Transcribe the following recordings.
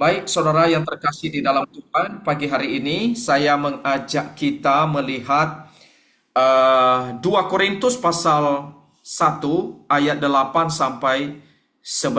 Baik, saudara yang terkasih di dalam Tuhan, pagi hari ini saya mengajak kita melihat 2 Korintus pasal 1 ayat 8 sampai 11.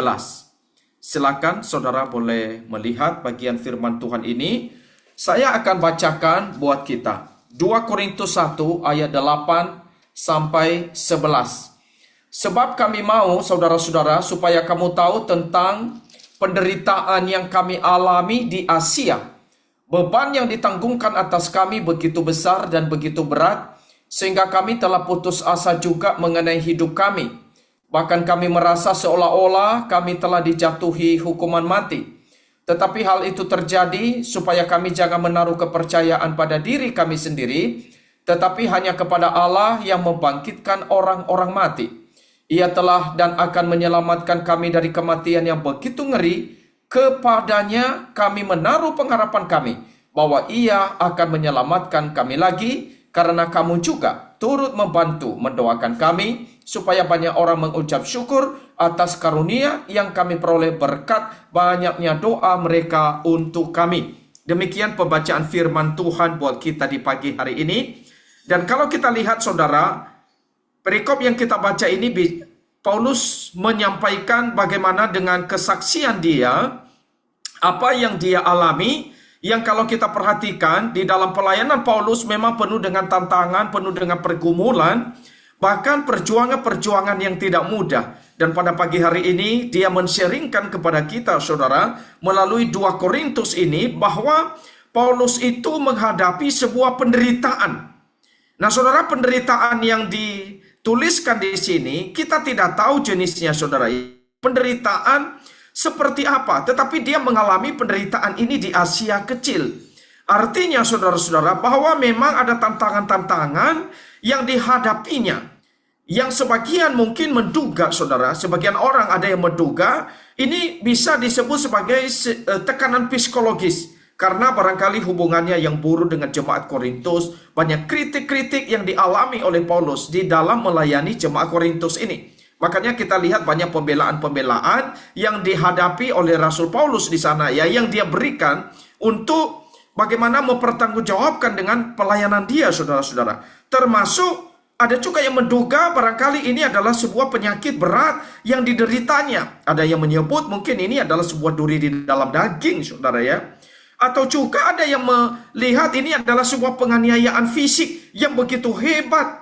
Silakan saudara boleh melihat bagian firman Tuhan ini. Saya akan bacakan buat kita. 2 Korintus 1 ayat 8 sampai 11. Sebab kami mau, saudara-saudara, supaya kamu tahu tentang penderitaan yang kami alami di Asia. Beban yang ditanggungkan atas kami begitu besar dan begitu berat, sehingga kami telah putus asa juga mengenai hidup kami. Bahkan kami merasa seolah-olah kami telah dijatuhi hukuman mati. Tetapi hal itu terjadi supaya kami jangan menaruh kepercayaan pada diri kami sendiri, tetapi hanya kepada Allah yang membangkitkan orang-orang mati. Ia telah dan akan menyelamatkan kami dari kematian yang begitu ngeri. Kepadanya kami menaruh pengharapan kami bahwa Ia akan menyelamatkan kami lagi, karena kamu juga turut membantu mendoakan kami supaya banyak orang mengucap syukur atas karunia yang kami peroleh berkat banyaknya doa mereka untuk kami. Demikian pembacaan firman Tuhan buat kita di pagi hari ini. Dan kalau kita lihat saudara, perikop yang kita baca ini, Paulus menyampaikan bagaimana dengan kesaksian dia, apa yang dia alami, yang kalau kita perhatikan di dalam pelayanan Paulus memang penuh dengan tantangan, penuh dengan pergumulan, bahkan perjuangan-perjuangan yang tidak mudah. Dan pada pagi hari ini dia men-sharingkan kepada kita saudara, melalui 2 Korintus ini, bahwa Paulus itu menghadapi sebuah penderitaan. Nah, saudara, penderitaan yang dituliskan di sini, kita tidak tahu jenisnya, saudara. Penderitaan seperti apa, tetapi dia mengalami penderitaan ini di Asia Kecil. Artinya, saudara-saudara, bahwa memang ada tantangan-tantangan yang dihadapinya. Yang sebagian mungkin menduga, saudara, sebagian orang ada yang menduga, ini bisa disebut sebagai tekanan psikologis. Karena barangkali hubungannya yang buruk dengan jemaat Korintus, banyak kritik-kritik yang dialami oleh Paulus di dalam melayani jemaat Korintus ini. Makanya kita lihat banyak pembelaan-pembelaan yang dihadapi oleh Rasul Paulus di sana, ya, yang dia berikan untuk bagaimana mempertanggungjawabkan dengan pelayanan dia, saudara-saudara. Termasuk ada juga yang menduga barangkali ini adalah sebuah penyakit berat yang dideritanya. Ada yang menyebut mungkin ini adalah sebuah duri di dalam daging, saudara, ya. Atau juga ada yang melihat ini adalah sebuah penganiayaan fisik yang begitu hebat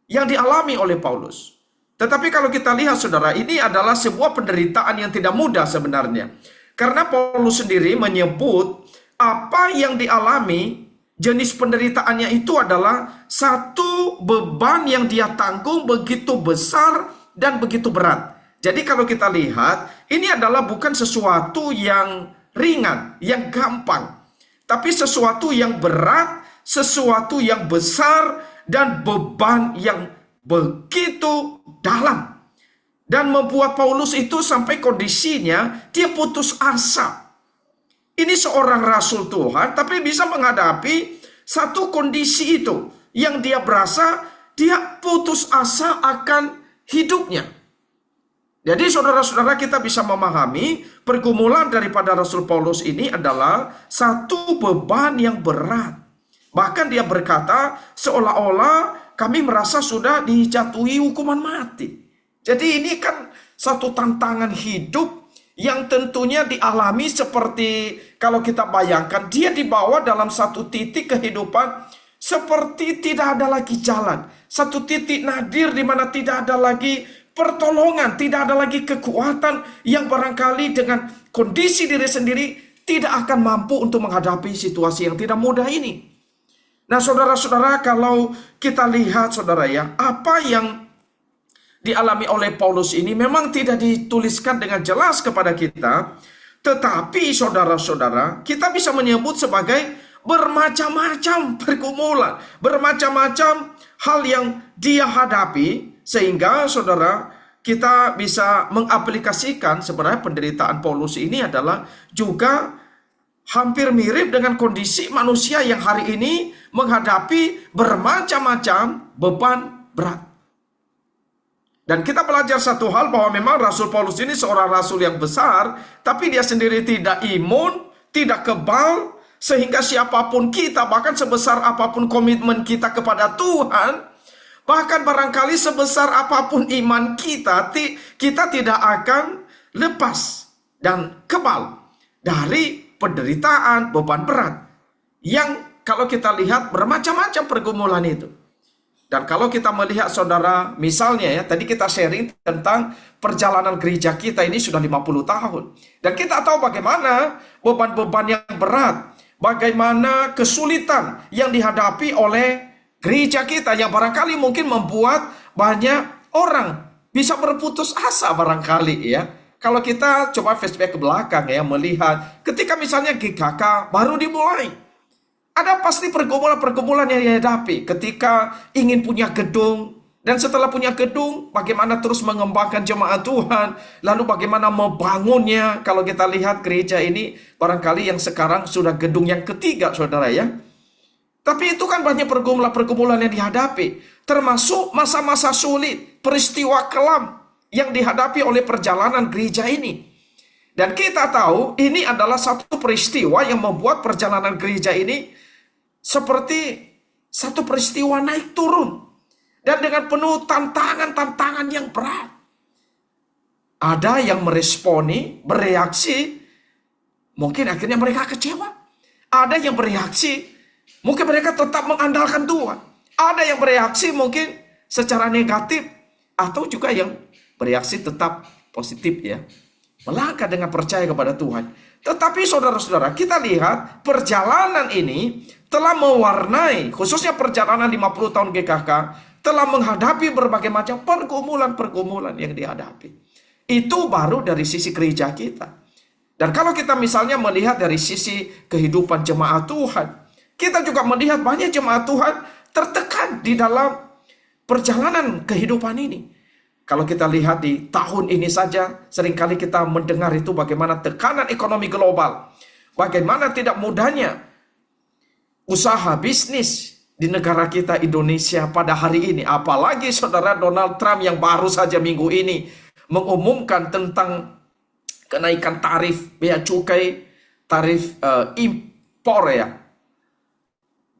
yang dialami oleh Paulus. Tetapi kalau kita lihat, saudara, ini adalah sebuah penderitaan yang tidak mudah sebenarnya. Karena Paulus sendiri menyebut apa yang dialami, jenis penderitaannya itu adalah satu beban yang dia tanggung begitu besar dan begitu berat. Jadi kalau kita lihat, ini adalah bukan sesuatu yang ringan, yang gampang, tapi sesuatu yang berat, sesuatu yang besar, dan beban yang begitu dalam. Dan membuat Paulus itu sampai kondisinya dia putus asa. Ini seorang rasul Tuhan, tapi bisa menghadapi satu kondisi itu yang dia berasa dia putus asa akan hidupnya. Jadi saudara-saudara, kita bisa memahami pergumulan daripada Rasul Paulus ini adalah satu beban yang berat. Bahkan dia berkata seolah-olah kami merasa sudah dijatuhi hukuman mati. Jadi ini kan satu tantangan hidup yang tentunya dialami seperti kalau kita bayangkan dia dibawa dalam satu titik kehidupan seperti tidak ada lagi jalan. Satu titik nadir di mana tidak ada lagi pertolongan, tidak ada lagi kekuatan yang barangkali dengan kondisi diri sendiri tidak akan mampu untuk menghadapi situasi yang tidak mudah ini. Nah, saudara-saudara, kalau kita lihat, saudara, ya, apa yang dialami oleh Paulus ini memang tidak dituliskan dengan jelas kepada kita, tetapi saudara-saudara, kita bisa menyebut sebagai bermacam-macam pergumulan, bermacam-macam hal yang dia hadapi. Sehingga saudara, kita bisa mengaplikasikan sebenarnya penderitaan Paulus ini adalah juga hampir mirip dengan kondisi manusia yang hari ini menghadapi bermacam-macam beban berat. Dan kita belajar satu hal bahwa memang Rasul Paulus ini seorang rasul yang besar, tapi dia sendiri tidak imun, tidak kebal, sehingga siapapun kita, bahkan sebesar apapun komitmen kita kepada Tuhan, bahkan barangkali sebesar apapun iman kita, kita tidak akan lepas dan kebal dari penderitaan, beban berat, yang kalau kita lihat bermacam-macam pergumulan itu. Dan kalau kita melihat saudara, misalnya ya, tadi kita sharing tentang perjalanan gereja kita ini sudah 50 tahun. Dan kita tahu bagaimana beban-beban yang berat, bagaimana kesulitan yang dihadapi oleh gereja kita yang barangkali mungkin membuat banyak orang bisa berputus asa barangkali ya. Kalau kita coba flashback ke belakang ya, melihat ketika misalnya GKK baru dimulai. Ada pasti pergumulan-pergumulan yang dihadapi ketika ingin punya gedung. Dan setelah punya gedung, bagaimana terus mengembangkan jemaat Tuhan. Lalu bagaimana membangunnya. Kalau kita lihat gereja ini, barangkali yang sekarang sudah gedung yang ketiga, saudara ya. Tapi itu kan banyak pergumulan-pergumulan yang dihadapi. Termasuk masa-masa sulit, peristiwa kelam yang dihadapi oleh perjalanan gereja ini. Dan kita tahu ini adalah satu peristiwa yang membuat perjalanan gereja ini seperti satu peristiwa naik turun. Dan dengan penuh tantangan-tantangan yang berat. Ada yang meresponi, bereaksi. Mungkin akhirnya mereka kecewa. Ada yang bereaksi. Mungkin mereka tetap mengandalkan Tuhan. Ada yang bereaksi mungkin secara negatif. Atau juga yang bereaksi tetap positif ya. Melangkah dengan percaya kepada Tuhan. Tetapi saudara-saudara, kita lihat perjalanan ini telah mewarnai, khususnya perjalanan 50 tahun GKK, telah menghadapi berbagai macam pergumulan-pergumulan yang dihadapi. Itu baru dari sisi gereja kita. Dan kalau kita misalnya melihat dari sisi kehidupan jemaat Tuhan, kita juga melihat banyak jemaat Tuhan tertekan di dalam perjalanan kehidupan ini. Kalau kita lihat di tahun ini saja, seringkali kita mendengar itu bagaimana tekanan ekonomi global. Bagaimana tidak mudahnya usaha bisnis di negara kita Indonesia pada hari ini. Apalagi saudara Donald Trump yang baru saja minggu ini mengumumkan tentang kenaikan tarif bea cukai, tarif impor ya.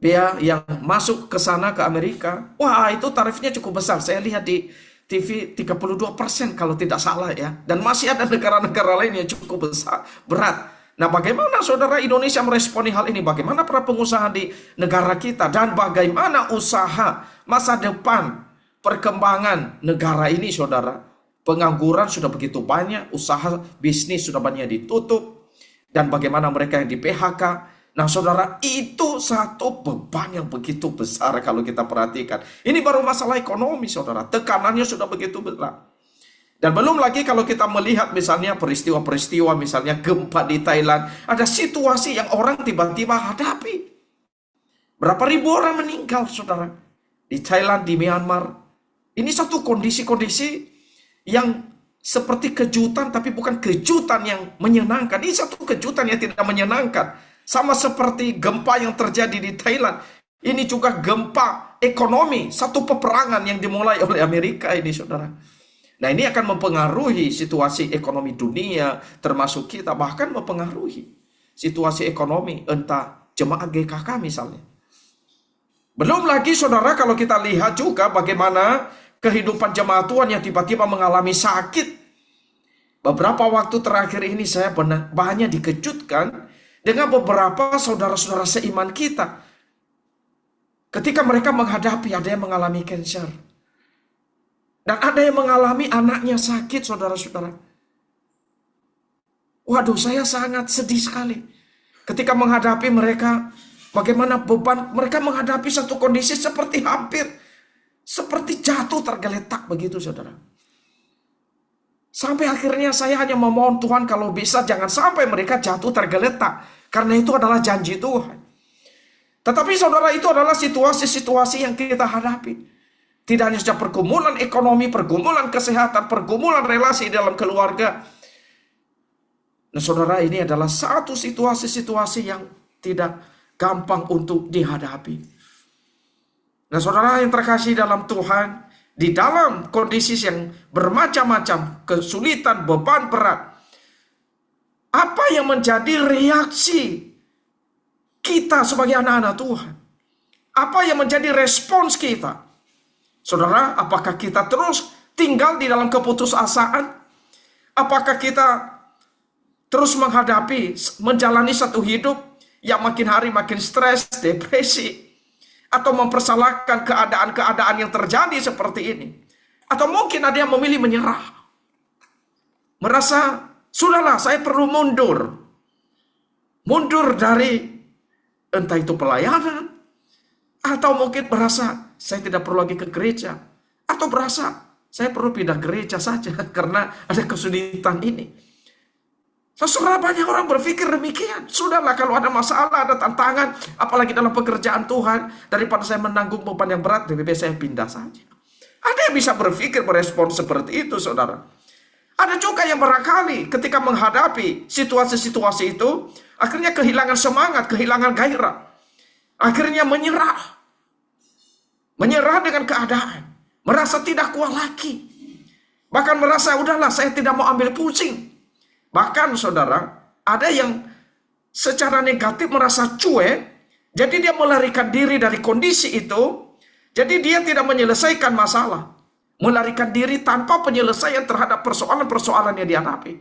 Bea yang masuk ke sana ke Amerika. Wah, itu tarifnya cukup besar. Saya lihat di TV 32% kalau tidak salah ya. Dan masih ada negara-negara lain yang cukup besar, berat. Nah, bagaimana saudara Indonesia meresponi hal ini? Bagaimana para pengusaha di negara kita? Dan bagaimana usaha masa depan perkembangan negara ini saudara? Pengangguran sudah begitu banyak, usaha bisnis sudah banyak ditutup. Dan bagaimana mereka yang di PHK? Nah saudara, itu satu beban yang begitu besar kalau kita perhatikan. Ini baru masalah ekonomi saudara, tekanannya sudah begitu berat. Dan belum lagi kalau kita melihat misalnya peristiwa-peristiwa, misalnya gempa di Thailand. Ada situasi yang orang tiba-tiba hadapi. Berapa ribu orang meninggal saudara. Di Thailand, di Myanmar. Ini satu kondisi-kondisi yang seperti kejutan, tapi bukan kejutan yang menyenangkan. Ini satu kejutan yang tidak menyenangkan. Sama seperti gempa yang terjadi di Thailand. Ini juga gempa ekonomi. Satu peperangan yang dimulai oleh Amerika ini saudara. Nah ini akan mempengaruhi situasi ekonomi dunia. Termasuk kita. Bahkan mempengaruhi situasi ekonomi. Entah jemaat GKK misalnya. Belum lagi saudara kalau kita lihat juga bagaimana kehidupan jemaat Tuhan yang tiba-tiba mengalami sakit. Beberapa waktu terakhir ini saya banyak dikejutkan dengan beberapa saudara-saudara seiman kita. Ketika mereka menghadapi, ada yang mengalami kanker. Dan ada yang mengalami anaknya sakit, saudara-saudara. Waduh, saya sangat sedih sekali. Ketika menghadapi mereka, bagaimana beban, mereka menghadapi satu kondisi seperti seperti jatuh tergeletak begitu, saudara. Sampai akhirnya saya hanya memohon Tuhan kalau bisa jangan sampai mereka jatuh tergeletak. Karena itu adalah janji Tuhan. Tetapi saudara, itu adalah situasi-situasi yang kita hadapi. Tidak hanya saja pergumulan ekonomi, pergumulan kesehatan, pergumulan relasi dalam keluarga. Nah saudara, ini adalah satu situasi-situasi yang tidak gampang untuk dihadapi. Nah saudara yang terkasih dalam Tuhan, di dalam kondisi yang bermacam-macam, kesulitan, beban berat, apa yang menjadi reaksi kita sebagai anak-anak Tuhan? Apa yang menjadi respons kita? Saudara, apakah kita terus tinggal di dalam keputusasaan? Apakah kita terus menjalani satu hidup yang makin hari makin stres, depresi, atau mempersalahkan keadaan-keadaan yang terjadi seperti ini? Atau mungkin ada yang memilih menyerah, merasa, sudahlah, saya perlu mundur dari entah itu pelayanan, atau mungkin merasa saya tidak perlu lagi ke gereja, atau berasa saya perlu pindah gereja saja karena ada kesulitan ini. Saudara, banyak orang berpikir demikian. Sudahlah, kalau ada masalah, ada tantangan, apalagi dalam pekerjaan Tuhan, daripada saya menanggung beban yang berat, lebih baik saya pindah saja. Ada yang bisa berpikir, merespon seperti itu, saudara. Ada juga yang barangkali ketika menghadapi situasi-situasi itu, akhirnya kehilangan semangat, kehilangan gairah. Akhirnya menyerah. Menyerah dengan keadaan. Merasa tidak kuat lagi. Bahkan merasa, udahlah, saya tidak mau ambil pusing. Bahkan saudara, ada yang secara negatif merasa cuek, jadi dia melarikan diri dari kondisi itu, jadi dia tidak menyelesaikan masalah. Melarikan diri tanpa penyelesaian terhadap persoalan-persoalan yang dihadapi.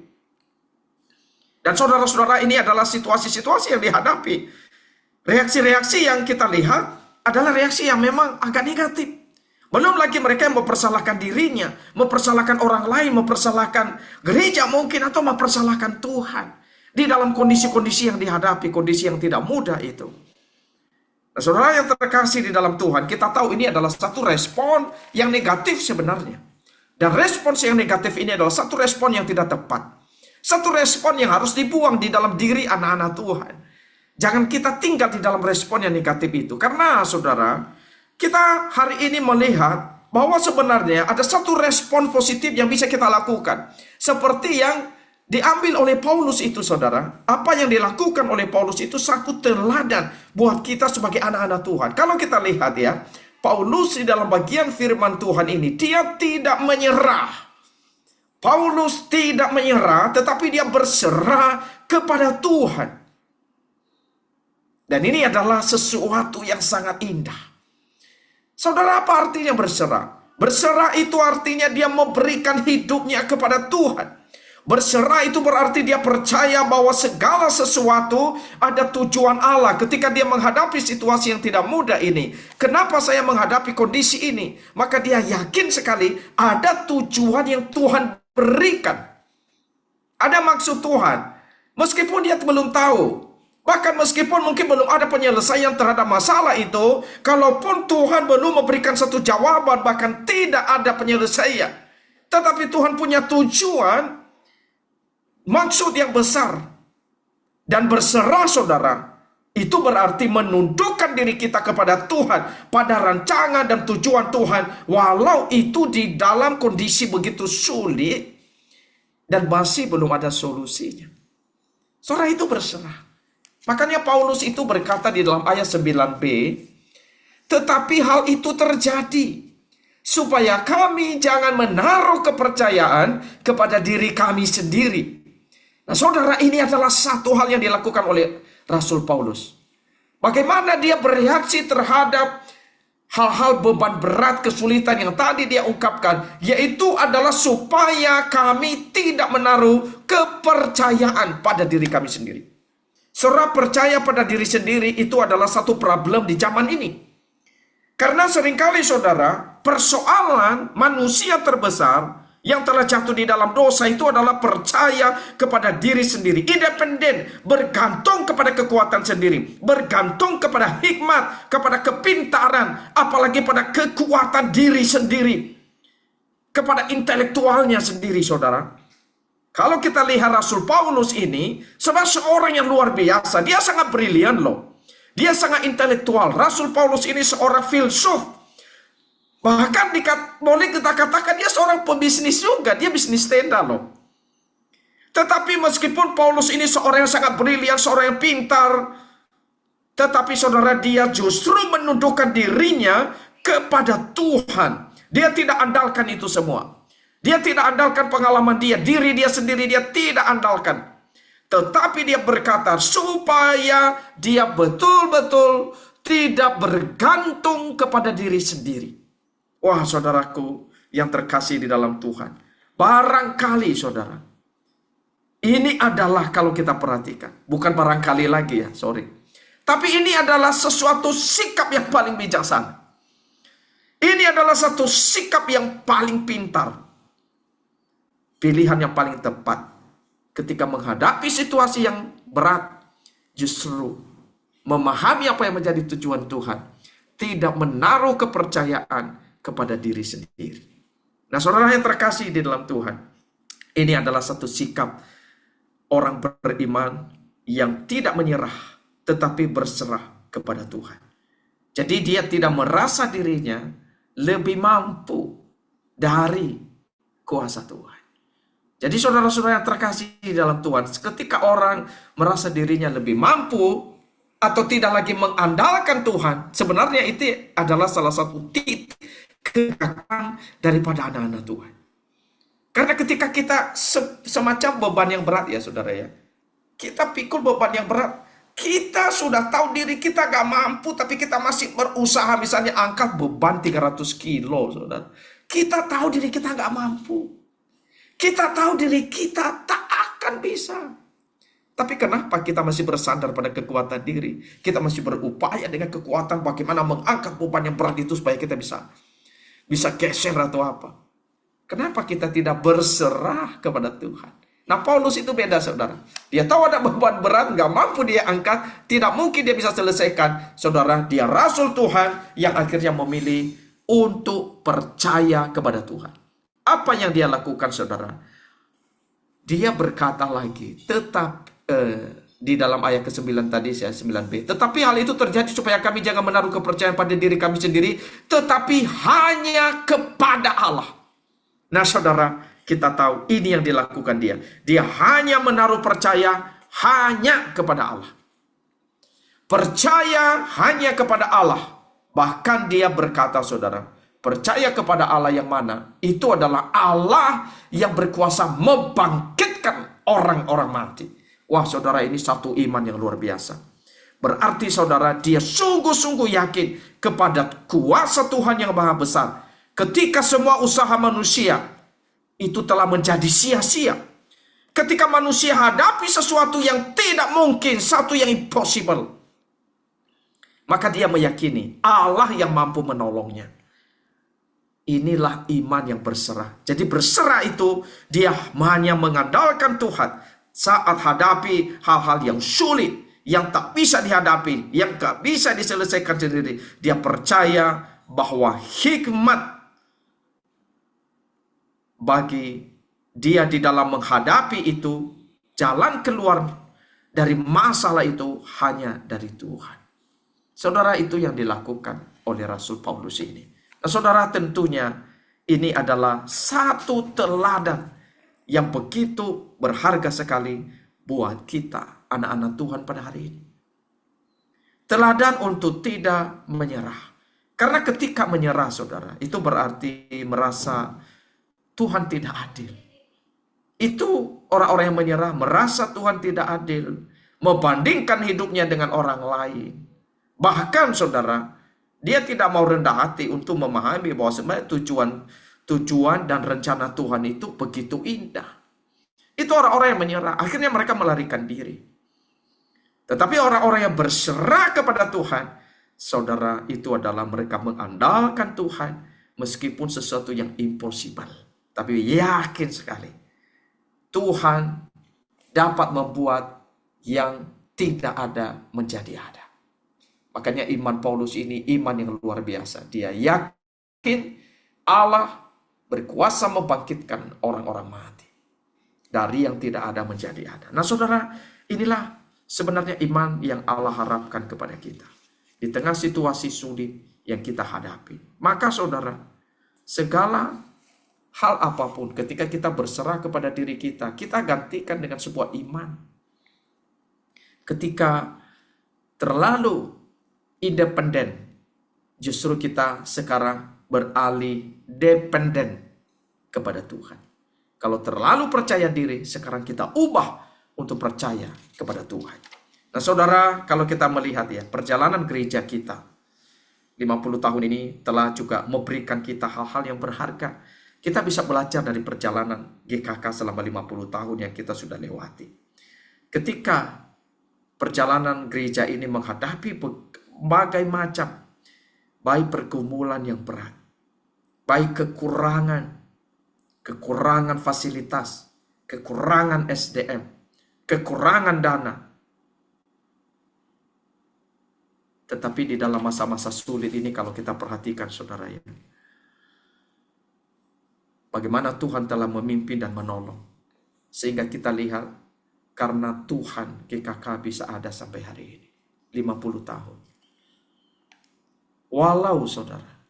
Dan saudara-saudara, ini adalah situasi-situasi yang dihadapi. Reaksi-reaksi yang kita lihat adalah reaksi yang memang agak negatif. Belum lagi mereka yang mempersalahkan dirinya, mempersalahkan orang lain, mempersalahkan gereja mungkin, atau mempersalahkan Tuhan. Di dalam kondisi-kondisi yang dihadapi, kondisi yang tidak mudah itu. Nah, saudara yang terkasih di dalam Tuhan, kita tahu ini adalah satu respon yang negatif sebenarnya. Dan respons yang negatif ini adalah satu respon yang tidak tepat. Satu respon yang harus dibuang di dalam diri anak-anak Tuhan. Jangan kita tinggal di dalam respon yang negatif itu. Karena saudara, kita hari ini melihat bahwa sebenarnya ada satu respon positif yang bisa kita lakukan. Seperti yang diambil oleh Paulus itu, saudara. Apa yang dilakukan oleh Paulus itu satu teladan buat kita sebagai anak-anak Tuhan. Kalau kita lihat ya, Paulus di dalam bagian firman Tuhan ini, dia tidak menyerah. Paulus tidak menyerah, tetapi dia berserah kepada Tuhan. Dan ini adalah sesuatu yang sangat indah. Saudara, apa artinya berserah? Berserah itu artinya dia memberikan hidupnya kepada Tuhan. Berserah itu berarti dia percaya bahwa segala sesuatu ada tujuan Allah ketika dia menghadapi situasi yang tidak mudah ini. Kenapa saya menghadapi kondisi ini? Maka dia yakin sekali ada tujuan yang Tuhan berikan. Ada maksud Tuhan. Meskipun dia belum tahu. Bahkan meskipun mungkin belum ada penyelesaian terhadap masalah itu, kalaupun Tuhan belum memberikan satu jawaban, bahkan tidak ada penyelesaian, tetapi Tuhan punya tujuan, maksud yang besar. Dan berserah, saudara, itu berarti menundukkan diri kita kepada Tuhan, pada rancangan dan tujuan Tuhan, walau itu di dalam kondisi begitu sulit, dan masih belum ada solusinya. Saudara, itu berserah. Makanya Paulus itu berkata di dalam ayat 9b, tetapi hal itu terjadi supaya kami jangan menaruh kepercayaan kepada diri kami sendiri. Nah, saudara, ini adalah satu hal yang dilakukan oleh Rasul Paulus. Bagaimana dia bereaksi terhadap hal-hal beban berat, kesulitan yang tadi dia ungkapkan, yaitu adalah supaya kami tidak menaruh kepercayaan pada diri kami sendiri. Saudara, percaya pada diri sendiri itu adalah satu problem di zaman ini. Karena seringkali, saudara, persoalan manusia terbesar yang telah jatuh di dalam dosa itu adalah percaya kepada diri sendiri. Independen, bergantung kepada kekuatan sendiri, bergantung kepada hikmat, kepada kepintaran, apalagi pada kekuatan diri sendiri, kepada intelektualnya sendiri, saudara. Kalau kita lihat Rasul Paulus ini, sebagai seorang yang luar biasa, dia sangat brilian loh. Dia sangat intelektual. Rasul Paulus ini seorang filsuf. Bahkan boleh kita katakan dia seorang pebisnis juga. Dia bisnis tenda loh. Tetapi meskipun Paulus ini seorang yang sangat brilian, seorang yang pintar, tetapi saudara, dia justru menundukkan dirinya kepada Tuhan. Dia tidak andalkan itu semua. Dia tidak andalkan pengalaman dia, diri dia sendiri dia tidak andalkan. Tetapi dia berkata supaya dia betul-betul tidak bergantung kepada diri sendiri. Wah, saudaraku yang terkasih di dalam Tuhan. Barangkali saudara, ini adalah kalau kita perhatikan, bukan barangkali lagi ya, sorry. Tapi ini adalah sesuatu sikap yang paling bijaksana. Ini adalah satu sikap yang paling pintar. Pilihan yang paling tepat. Ketika menghadapi situasi yang berat, justru memahami apa yang menjadi tujuan Tuhan. Tidak menaruh kepercayaan kepada diri sendiri. Nah, saudara yang terkasih di dalam Tuhan, ini adalah satu sikap orang beriman yang tidak menyerah, tetapi berserah kepada Tuhan. Jadi dia tidak merasa dirinya lebih mampu dari kuasa Tuhan. Jadi saudara-saudara yang terkasih di dalam Tuhan, ketika orang merasa dirinya lebih mampu atau tidak lagi mengandalkan Tuhan, sebenarnya itu adalah salah satu titik kegagalan daripada anak-anak Tuhan. Karena ketika kita semacam beban yang berat ya saudara ya, kita pikul beban yang berat, kita sudah tahu diri kita gak mampu, tapi kita masih berusaha misalnya angkat beban 300 kilo saudara. Kita tahu diri kita gak mampu. Kita tahu diri kita tak akan bisa. Tapi kenapa kita masih bersandar pada kekuatan diri? Kita masih berupaya dengan kekuatan bagaimana mengangkat beban yang berat itu supaya kita bisa geser atau apa. Kenapa kita tidak berserah kepada Tuhan? Nah, Paulus itu beda saudara. Dia tahu ada beban berat, gak mampu dia angkat, tidak mungkin dia bisa selesaikan. Saudara, dia rasul Tuhan yang akhirnya memilih untuk percaya kepada Tuhan. Apa yang dia lakukan saudara? Dia berkata lagi, tetap di dalam ayat ke-9 tadi, 9b. Tetapi hal itu terjadi supaya kami jangan menaruh kepercayaan pada diri kami sendiri, tetapi hanya kepada Allah. Nah saudara, kita tahu ini yang dilakukan dia. Dia hanya menaruh percaya hanya kepada Allah. Percaya hanya kepada Allah. Bahkan dia berkata saudara, percaya kepada Allah yang mana? Itu adalah Allah yang berkuasa membangkitkan orang-orang mati. Wah saudara, ini satu iman yang luar biasa. Berarti saudara, dia sungguh-sungguh yakin kepada kuasa Tuhan yang maha besar. Ketika semua usaha manusia itu telah menjadi sia-sia. Ketika manusia hadapi sesuatu yang tidak mungkin, satu yang impossible, maka dia meyakini Allah yang mampu menolongnya. Inilah iman yang berserah. Jadi berserah itu dia hanya mengandalkan Tuhan saat hadapi hal-hal yang sulit, yang tak bisa dihadapi, yang tak bisa diselesaikan sendiri. Dia percaya bahwa hikmat bagi dia di dalam menghadapi itu, jalan keluar dari masalah itu hanya dari Tuhan. Saudara, itu yang dilakukan oleh Rasul Paulus ini. Nah, saudara, tentunya ini adalah satu teladan yang begitu berharga sekali buat kita, anak-anak Tuhan pada hari ini. Teladan untuk tidak menyerah. Karena ketika menyerah, saudara, itu berarti merasa Tuhan tidak adil. Itu orang-orang yang menyerah, merasa Tuhan tidak adil, membandingkan hidupnya dengan orang lain. Bahkan, saudara, dia tidak mau rendah hati untuk memahami bahwa sebenarnya tujuan dan rencana Tuhan itu begitu indah. Itu orang-orang yang menyerah. Akhirnya mereka melarikan diri. Tetapi orang-orang yang berserah kepada Tuhan, saudara, itu adalah mereka mengandalkan Tuhan meskipun sesuatu yang impossible. Tapi yakin sekali Tuhan dapat membuat yang tidak ada menjadi ada. Makanya iman Paulus ini iman yang luar biasa. Dia yakin Allah berkuasa membangkitkan orang-orang mati dari yang tidak ada menjadi ada. Nah saudara, inilah sebenarnya iman yang Allah harapkan kepada kita. Di tengah situasi sulit yang kita hadapi. Maka saudara, segala hal apapun ketika kita berserah kepada diri kita, kita gantikan dengan sebuah iman. Ketika terlalu independen, Justru kita sekarang beralih dependen kepada Tuhan. Kalau terlalu percaya diri, sekarang kita ubah untuk percaya kepada Tuhan. Nah saudara, kalau kita melihat ya, perjalanan gereja kita 50 tahun ini telah juga memberikan kita hal-hal yang berharga. Kita bisa belajar dari perjalanan GKK selama 50 tahun yang kita sudah lewati. Ketika perjalanan gereja ini menghadapi berbagai macam, baik pergumulan yang berat, baik kekurangan fasilitas, kekurangan SDM, kekurangan dana. Tetapi di dalam masa-masa sulit ini kalau kita perhatikan saudara ya, bagaimana Tuhan telah memimpin dan menolong. Sehingga kita lihat karena Tuhan GKK bisa ada sampai hari ini. 50 tahun. Walau saudara,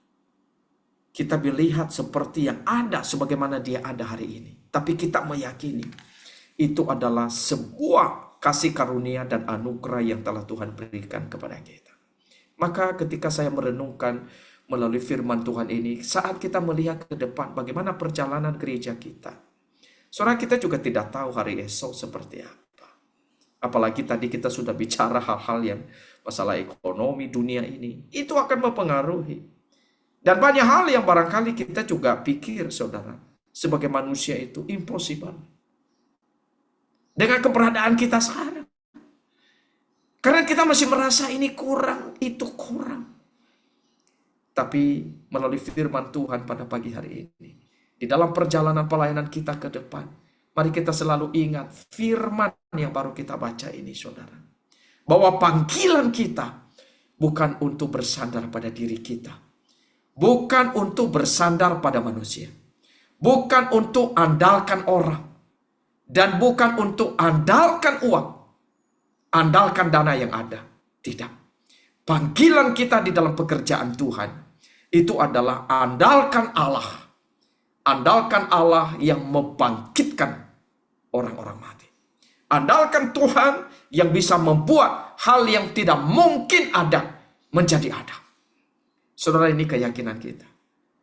kita melihat seperti yang ada sebagaimana dia ada hari ini. Tapi kita meyakini itu adalah sebuah kasih karunia dan anugerah yang telah Tuhan berikan kepada kita. Maka ketika saya merenungkan melalui firman Tuhan ini, saat kita melihat ke depan bagaimana perjalanan gereja kita, saudara, kita juga tidak tahu hari esok seperti apa. Apalagi tadi kita sudah bicara hal-hal yang masalah ekonomi dunia ini, itu akan mempengaruhi. Dan banyak hal yang barangkali kita juga pikir saudara, sebagai manusia itu impossible. Dengan keberadaan kita sekarang. Karena kita masih merasa ini kurang, itu kurang. Tapi melalui firman Tuhan pada pagi hari ini, di dalam perjalanan pelayanan kita ke depan, mari kita selalu ingat firman yang baru kita baca ini saudara. Bahwa panggilan kita bukan untuk bersandar pada diri kita. Bukan untuk bersandar pada manusia. Bukan untuk andalkan orang. Dan bukan untuk andalkan uang. Andalkan dana yang ada. Tidak. Panggilan kita di dalam pekerjaan Tuhan itu adalah andalkan Allah. Andalkan Allah yang membangkitkan orang-orang mati. Andalkan Tuhan yang bisa membuat hal yang tidak mungkin ada menjadi ada. Saudara, ini keyakinan kita.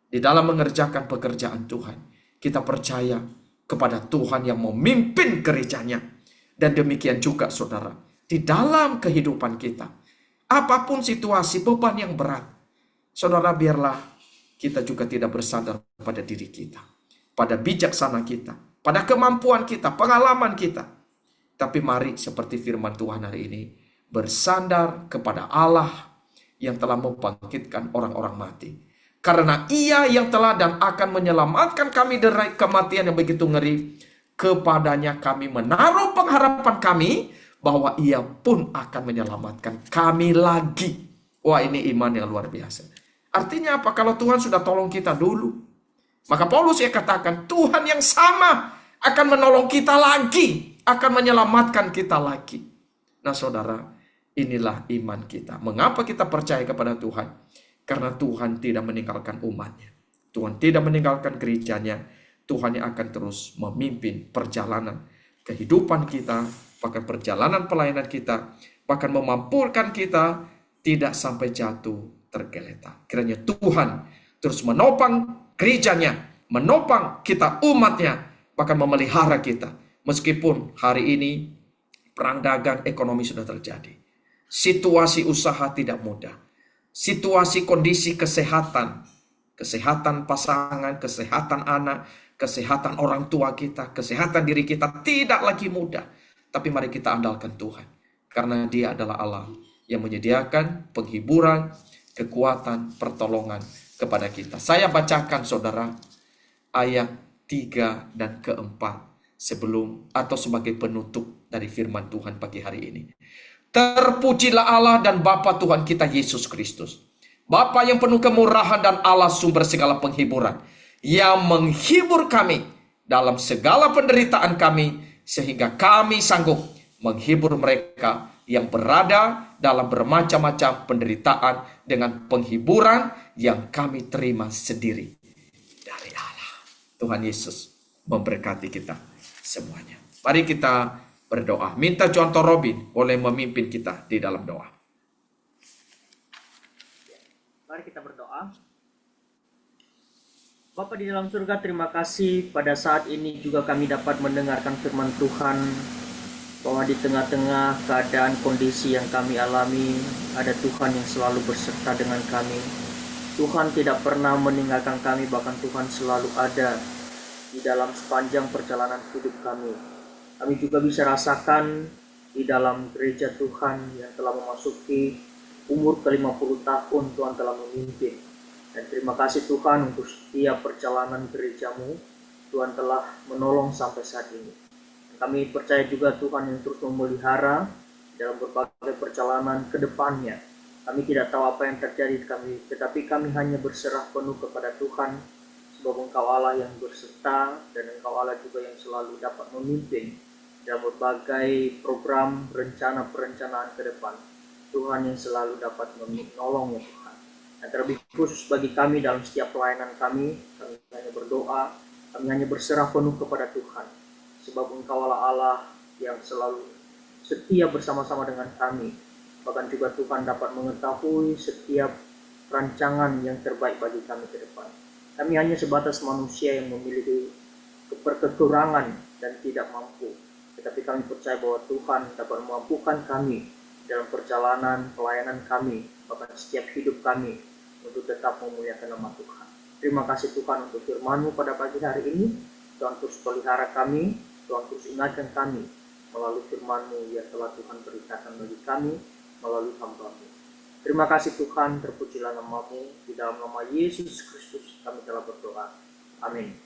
Di dalam mengerjakan pekerjaan Tuhan, kita percaya kepada Tuhan yang memimpin gerejanya. Dan demikian juga saudara, di dalam kehidupan kita, apapun situasi beban yang berat, saudara, biarlah kita juga tidak bersandar pada diri kita, pada bijaksana kita, pada kemampuan kita, pengalaman kita. Tapi mari seperti firman Tuhan hari ini, bersandar kepada Allah yang telah membangkitkan orang-orang mati. Karena Ia yang telah dan akan menyelamatkan kami dari kematian yang begitu ngeri, kepadanya kami menaruh pengharapan kami bahwa Ia pun akan menyelamatkan kami lagi. Wah, ini iman yang luar biasa. Artinya apa? Kalau Tuhan sudah tolong kita dulu, maka Paulus ya katakan Tuhan yang sama akan menolong kita lagi, akan menyelamatkan kita lagi. Nah saudara, inilah iman kita. Mengapa kita percaya kepada Tuhan? Karena Tuhan tidak meninggalkan umatnya. Tuhan tidak meninggalkan gerejanya. Tuhan yang akan terus memimpin perjalanan kehidupan kita, bahkan perjalanan pelayanan kita, bahkan memampukan kita tidak sampai jatuh tergeletak. Kiranya Tuhan terus menopang gerejanya, menopang kita umatnya, bahkan memelihara kita. Meskipun hari ini perang dagang ekonomi sudah terjadi. Situasi usaha tidak mudah. Situasi kondisi kesehatan pasangan, kesehatan anak, kesehatan orang tua kita, kesehatan diri kita tidak lagi mudah. Tapi mari kita andalkan Tuhan. Karena Dia adalah Allah yang menyediakan penghiburan, kekuatan, pertolongan kepada kita. Saya bacakan saudara ayat 3 dan keempat sebelum atau sebagai penutup dari firman Tuhan pagi hari ini. Terpujilah Allah dan Bapa Tuhan kita Yesus Kristus, Bapa yang penuh kemurahan dan Allah sumber segala penghiburan, yang menghibur kami dalam segala penderitaan kami, sehingga kami sanggup menghibur mereka yang berada dalam bermacam-macam penderitaan dengan penghiburan yang kami terima sendiri dari Allah. Tuhan Yesus memberkati kita semuanya. Mari kita berdoa. Minta Contoh Robin boleh memimpin kita di dalam doa. Mari kita berdoa. Bapa di dalam surga, terima kasih pada saat ini juga kami dapat mendengarkan firman Tuhan, bahwa di tengah-tengah keadaan kondisi yang kami alami, ada Tuhan yang selalu berserta dengan kami. Tuhan tidak pernah meninggalkan kami, bahkan Tuhan selalu ada di dalam sepanjang perjalanan hidup kami. Kami juga bisa rasakan di dalam gereja Tuhan yang telah memasuki umur ke-50 tahun, Tuhan telah memimpin. Dan terima kasih Tuhan untuk setiap perjalanan gerejamu, Tuhan telah menolong sampai saat ini. Dan kami percaya juga Tuhan yang terus memelihara dalam berbagai perjalanan ke depannya. Kami tidak tahu apa yang terjadi di kami, tetapi kami hanya berserah penuh kepada Tuhan, sebab Engkau Allah yang berserta dan Engkau Allah juga yang selalu dapat memimpin dalam berbagai program rencana perencanaan ke depan. Tuhan yang selalu dapat menolong ya Tuhan. Dan terlebih khusus bagi kami dalam setiap pelayanan kami hanya berdoa, kami hanya berserah penuh kepada Tuhan. Sebab Engkau Allah yang selalu setia bersama-sama dengan kami. Bahkan juga Tuhan dapat mengetahui setiap rancangan yang terbaik bagi kami ke depan. Kami hanya sebatas manusia yang memiliki kekurangan dan tidak mampu. Tetapi kami percaya bahwa Tuhan dapat memampukan kami dalam perjalanan pelayanan kami, bahkan setiap hidup kami, untuk tetap memuliakan nama Tuhan. Terima kasih Tuhan untuk firman-Mu pada pagi hari ini. Tuhan terus pelihara kami, Tuhan terus ingatkan kami melalui firman-Mu yang telah Tuhan beritakan bagi kami melalui hamba-Mu. Terima kasih Tuhan, terpujilah nama-Mu. Di dalam nama Yesus Kristus kami telah berdoa. Amin.